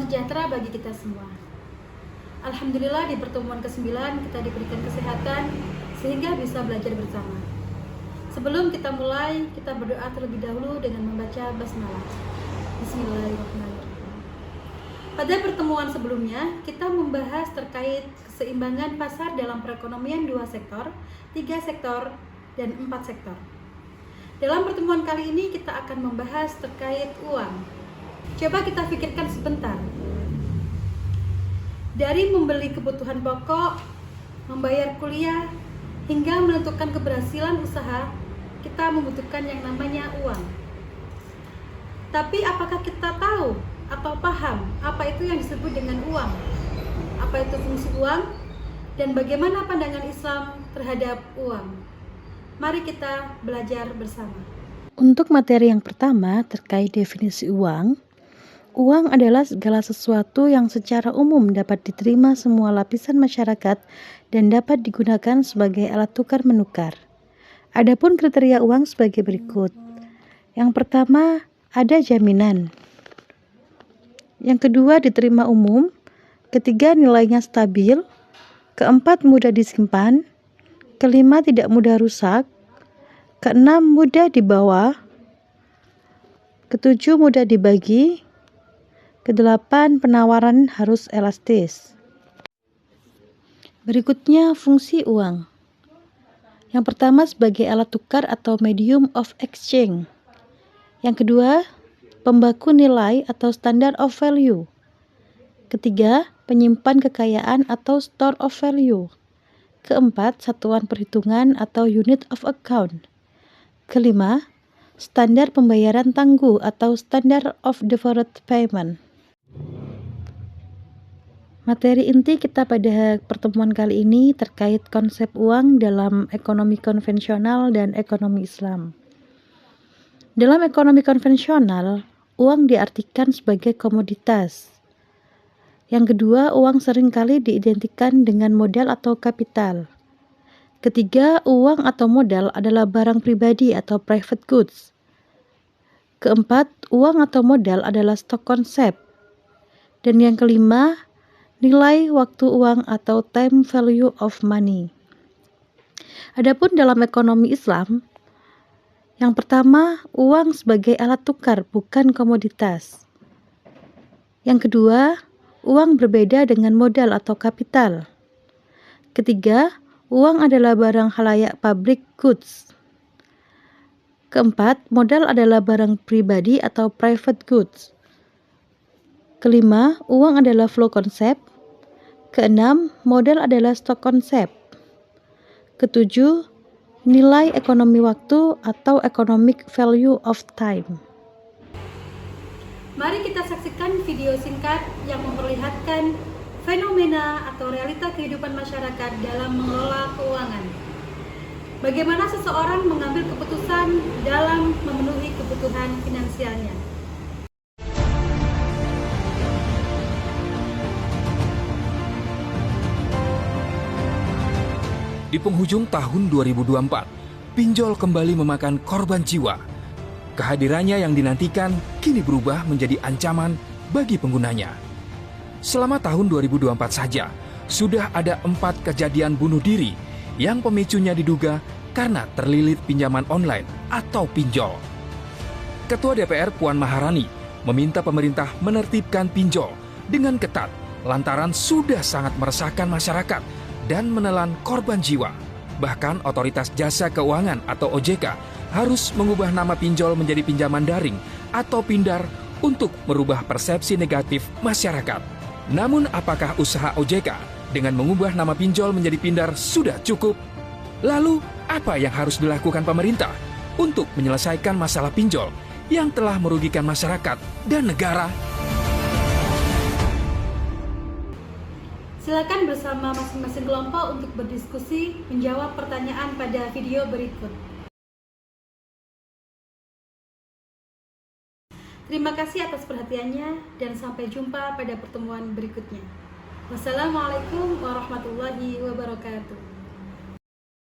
sejahtera bagi kita semua. Alhamdulillah di pertemuan ke-9 kita diberikan kesehatan sehingga bisa belajar bersama. Sebelum kita mulai, kita berdoa terlebih dahulu dengan membaca basmalah. Bismillahirrahmanirrahim. Pada pertemuan sebelumnya, kita membahas terkait keseimbangan pasar dalam perekonomian 2 sektor, 3 sektor, dan 4 sektor. Dalam pertemuan kali ini kita akan membahas terkait uang. Coba kita pikirkan sebentar. Dari membeli kebutuhan pokok, membayar kuliah, hingga menentukan keberhasilan usaha, kita membutuhkan yang namanya uang. Tapi apakah kita tahu atau paham apa itu yang disebut dengan uang? Apa itu fungsi uang? Dan bagaimana pandangan Islam terhadap uang? Mari kita belajar bersama. Untuk materi yang pertama terkait definisi uang, uang adalah segala sesuatu yang secara umum dapat diterima semua lapisan masyarakat dan dapat digunakan sebagai alat tukar menukar. Adapun kriteria uang sebagai berikut. Yang pertama, ada jaminan. Yang kedua, diterima umum. Ketiga, nilainya stabil. Keempat, mudah disimpan. Kelima, tidak mudah rusak. Keenam, mudah dibawa. Ketujuh, mudah dibagi. Kedelapan, penawaran harus elastis. Berikutnya, fungsi uang. Yang pertama, sebagai alat tukar atau medium of exchange. Yang kedua, pembaku nilai atau standard of value. Ketiga, penyimpan kekayaan atau store of value. Keempat, satuan perhitungan atau unit of account. Kelima, standar pembayaran tangguh atau standard of deferred payment. Materi inti kita pada pertemuan kali ini terkait konsep uang dalam ekonomi konvensional dan ekonomi Islam. Dalam ekonomi konvensional, uang diartikan sebagai komoditas. Yang kedua, uang seringkali diidentikan dengan modal atau kapital. Ketiga, uang atau modal adalah barang pribadi atau private goods. Keempat, uang atau modal adalah stok konsep. Dan yang kelima, nilai waktu uang atau time value of money. Adapun dalam ekonomi Islam, yang pertama, uang sebagai alat tukar bukan komoditas. Yang kedua, uang berbeda dengan modal atau kapital. Ketiga, uang adalah barang halayak public goods. Keempat, modal adalah barang pribadi atau private goods. Kelima, uang adalah flow konsep. Keenam, modal adalah stok konsep. Ketujuh, nilai ekonomi waktu atau economic value of time. Mari kita saksikan video singkat yang memperlihatkan fenomena atau realita kehidupan masyarakat dalam mengelola keuangan. Bagaimana seseorang mengambil keputusan dalam memenuhi kebutuhan finansialnya. Di penghujung tahun 2024, pinjol kembali memakan korban jiwa. Kehadirannya yang dinantikan kini berubah menjadi ancaman bagi penggunanya. Selama tahun 2024 saja, sudah ada 4 kejadian bunuh diri yang pemicunya diduga karena terlilit pinjaman online atau pinjol. Ketua DPR Puan Maharani meminta pemerintah menertibkan pinjol dengan ketat lantaran sudah sangat meresahkan masyarakat dan menelan korban jiwa. Bahkan Otoritas Jasa Keuangan atau OJK harus mengubah nama pinjol menjadi pinjaman daring atau pindar untuk merubah persepsi negatif masyarakat. Namun apakah usaha OJK dengan mengubah nama pinjol menjadi pindar sudah cukup? Lalu apa yang harus dilakukan pemerintah untuk menyelesaikan masalah pinjol yang telah merugikan masyarakat dan negara? Silakan bersama masing-masing kelompok untuk berdiskusi menjawab pertanyaan pada video berikut. Terima kasih atas perhatiannya dan sampai jumpa pada pertemuan berikutnya. Wassalamualaikum warahmatullahi wabarakatuh.